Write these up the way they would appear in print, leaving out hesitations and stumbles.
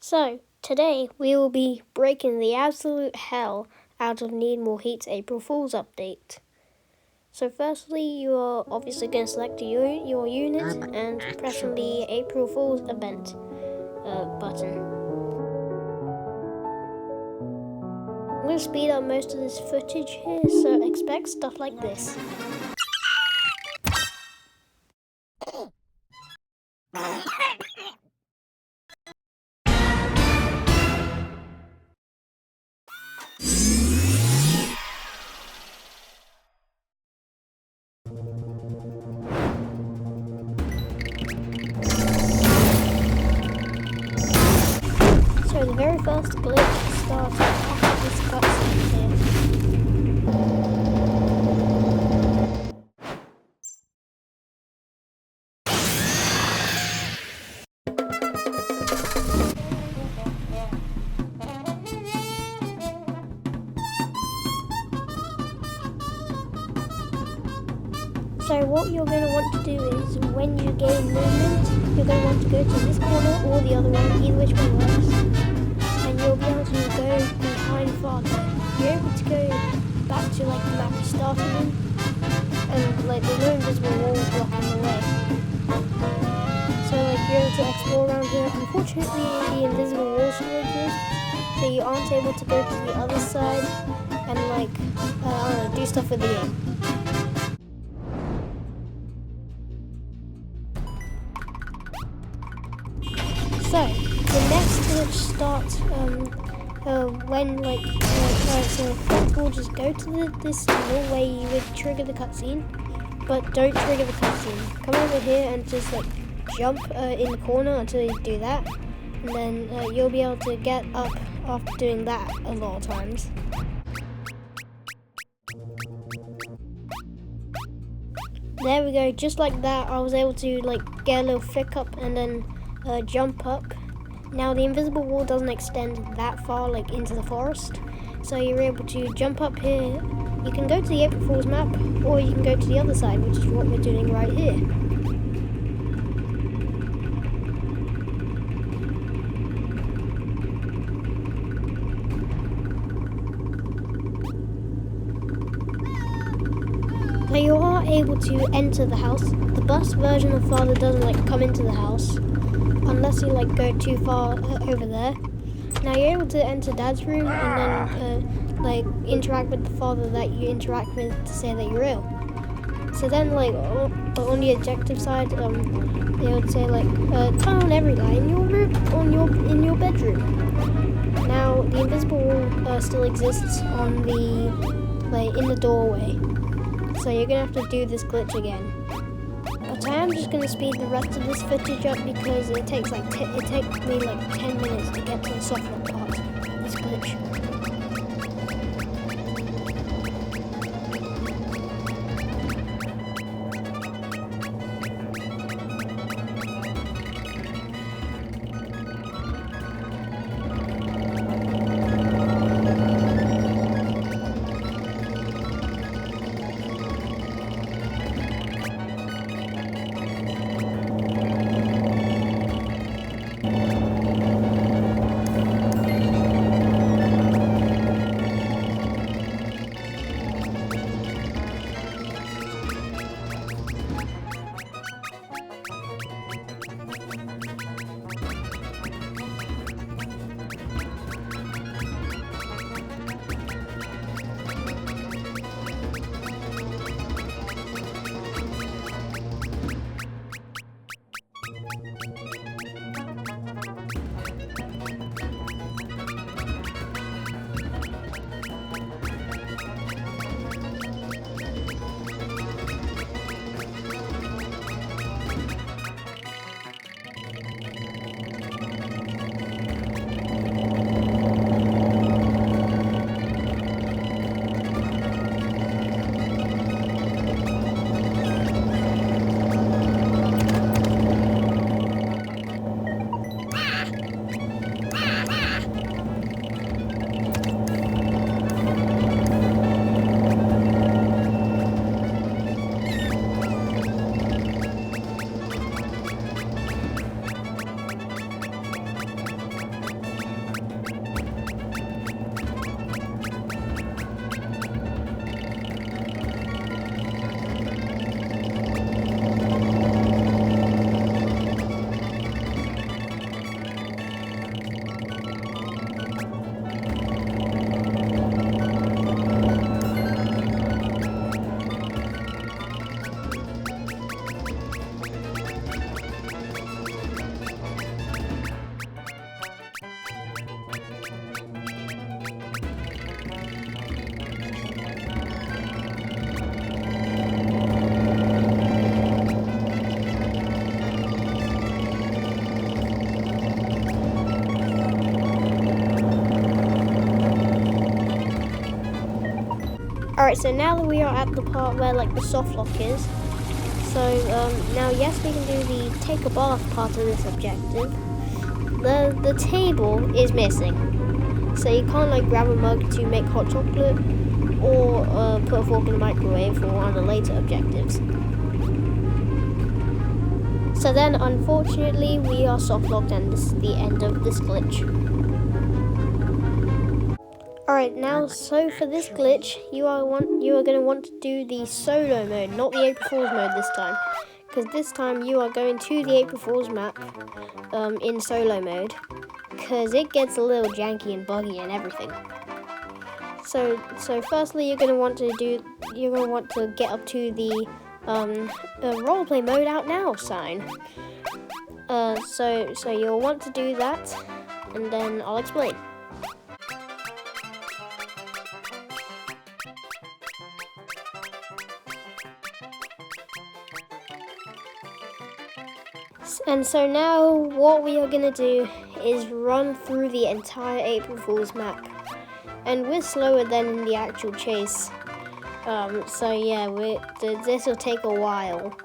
So, today we will be breaking the absolute hell out of Need More Heat's April Fool's update. So firstly, you are obviously going to select your unit and press on the April Fool's event button. I'm going to speed up most of this footage here, so expect stuff like this. So the very first glitch starts after this cutscene here. So what you're going to want to do is, when you gain movement, you're going to want to go to this corner or the other one, either which one works. And you'll be able to go behind farther. You're able to go back to like the map you started in, and like there's no invisible wall blocking the way. So like you're able to explore around here. Unfortunately, the invisible wall still exists, so you aren't able to go to the other side and like I don't know, do stuff with the game. So the next glitch starts when so first of all, just go to this tunnel where you would trigger the cutscene, but don't trigger the cutscene. Come over here and just like jump in the corner until you do that, and then you'll be able to get up after doing that a lot of times. There we go, just like that. I was able to like get a little flick up and then jump up. Now the invisible wall doesn't extend that far like into the forest, so you're able to jump up here. You can go to the April Fool's map, or you can go to the other side, which is what we're doing right here. Now you are able to enter the house. The bus version of Father doesn't like come into the house unless you like go too far over there. Now you're able to enter Dad's room and then like interact with the father that you interact with to say that you're ill. So then like on the objective side, they would say like turn on every light in your room, in your bedroom. Now the invisible wall still exists on the in the doorway. So you're gonna have to do this glitch again. But I am just gonna speed the rest of this footage up because it takes me like 10 minutes to get to the software part of this glitch. Alright, so now that we are at the part where like the soft lock is, so now yes, we can do the take a bath part of this objective. The table is missing, so you can't like grab a mug to make hot chocolate or put a fork in the microwave for one of the later objectives. So then, unfortunately, we are soft locked, and this is the end of this glitch. Alright, now, so for this glitch, you are going to want to do the solo mode, not the April Fool's mode this time. Because this time you are going to the April Fool's map in solo mode, because it gets a little janky and buggy and everything. So firstly, you're going to want to get up to the roleplay mode out now sign. So you'll want to do that, and then I'll explain. And so now what we are going to do is run through the entire April Fool's map. And we're slower than in the actual chase. So yeah, this will take a while.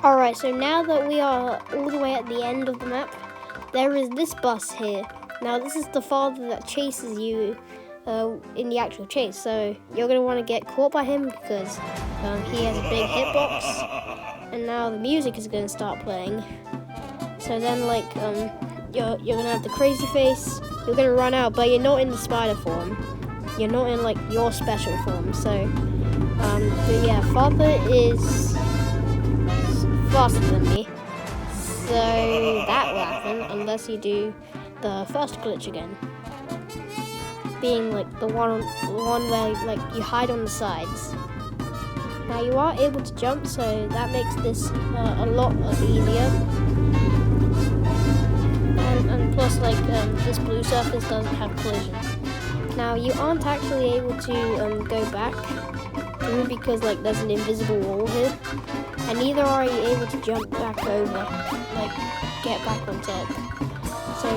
Alright, so now that we are all the way at the end of the map, there is this bus here. Now this is the father that chases you in the actual chase, so you're going to want to get caught by him because he has a big hitbox, and now the music is going to start playing. So then like you're going to have the crazy face, you're going to run out, but you're not in the spider form. You're not in like your special form, so but yeah, father is faster than me, so that will happen unless you do the first glitch again, being like the one where like you hide on the sides. Now you are able to jump, so that makes this a lot easier, and plus like this blue surface doesn't have collision. Now you aren't actually able to go back through because like there's an invisible wall here. And neither are you able to jump back over, like get back on top. So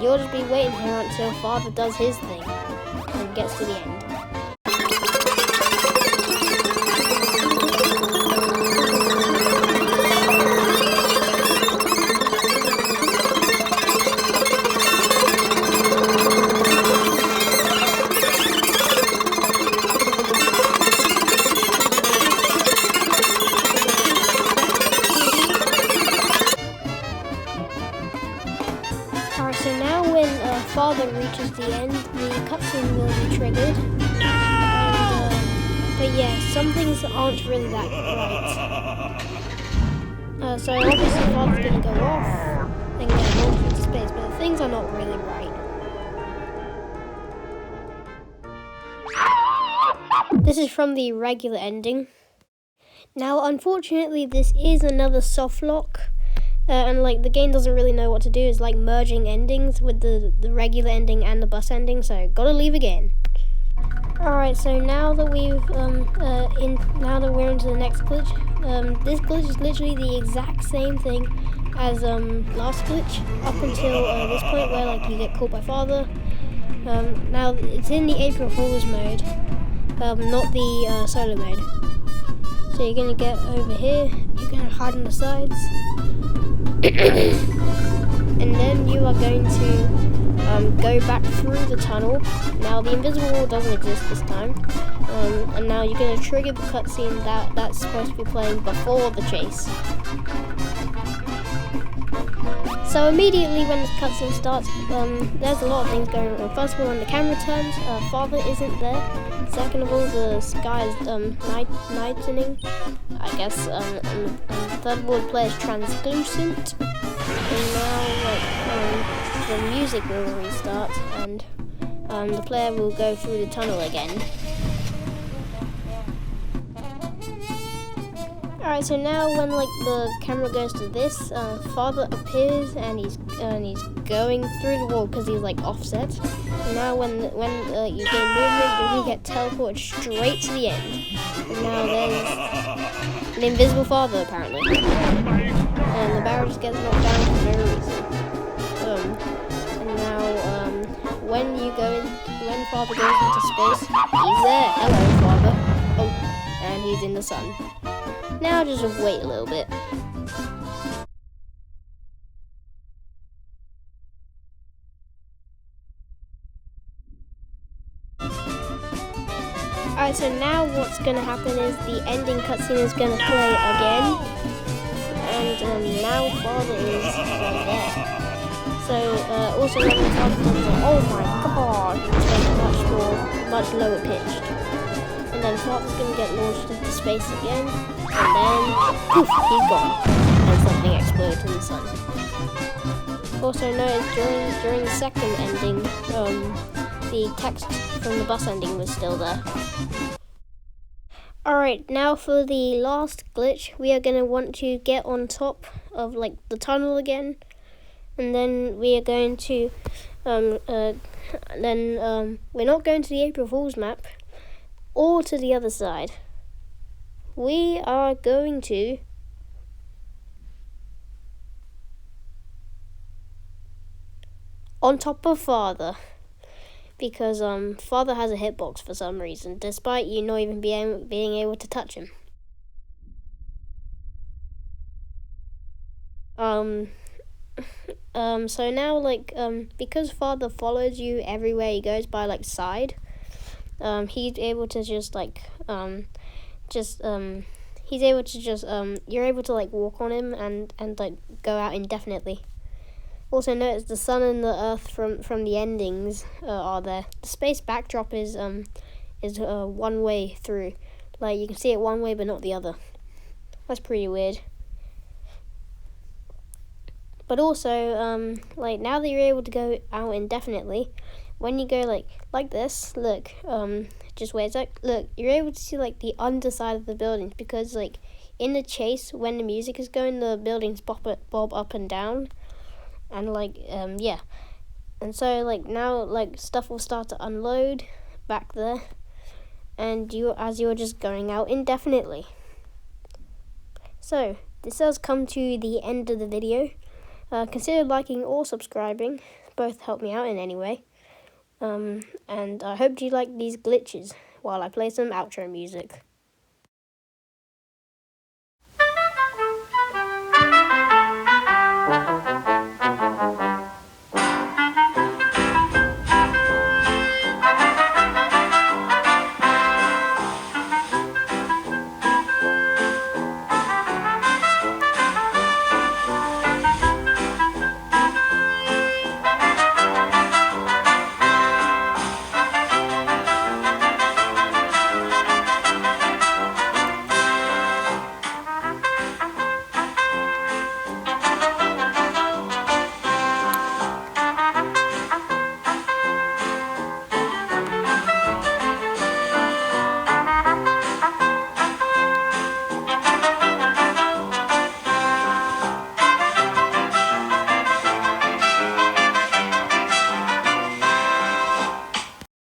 you'll just be waiting here until father does his thing and gets to the end. So now when father reaches the end, the cutscene will be triggered. And, but yeah, some things aren't really that right. So obviously father's going to go off, then get launched into space, but things are not really right. This is from the regular ending. Now unfortunately this is another soft lock. And like the game doesn't really know what to do. It's like merging endings with the regular ending and the bus ending, so gotta leave again. Alright, so now that we're into the next glitch, this glitch is literally the exact same thing as last glitch up until this point where like you get caught by father. Now it's in the April Fool's mode, not the solo mode. So you're gonna get over here, you're gonna hide on the sides. And then you are going to go back through the tunnel. Now the invisible wall doesn't exist this time, and now you're going to trigger the cutscene that's supposed to be playing before the chase. So immediately when the cutscene starts, there's a lot of things going on. First of all, when the camera turns, father isn't there. Second of all, the sky is lightening, I guess. And third of all, the player is translucent. And now, like, the music will restart, and the player will go through the tunnel again. Alright, so now when like the camera goes to this, father appears and he's going through the wall because he's like offset. And now when you gain movement, you're gonna get teleported straight to the end. And now there's an invisible father apparently, and the barrel just gets knocked down for no reason. And now when father goes into space, he's there. Hello, father. Oh, and he's in the sun. Now just wait a little bit. Alright, so now what's gonna happen is the ending cutscene is gonna play again. And now father is there. So also when the father comes on, oh my god, it's much lower pitched. And then father's gonna get launched into space again. And then, poof, he's gone. And something explodes in the sun. Also notice during the second ending, the text from the bus ending was still there. Alright, now for the last glitch, we are going to want to get on top of like the tunnel again. And then we are going to, we're not going to the April Fool's map or to the other side. We are going to on top of father, because father has a hitbox for some reason, despite you not even being able to touch him. So now like because father follows you everywhere he goes by like side, he's able to just like he's able to just you're able to like walk on him and like go out indefinitely. Also notice the sun and the earth from the endings are there. The space backdrop is one way through. Like you can see it one way but not the other. That's pretty weird. But also like now that you're able to go out indefinitely, when you go like this, look, just wait a sec, look, you're able to see like the underside of the buildings, because like in the chase when the music is going, the buildings bob up and down. And like yeah, and so like now like stuff will start to unload back there, and you're just going out indefinitely. So this has come to the end of the video. Consider liking or subscribing, both help me out in any way. And I hope you like these glitches while I play some outro music.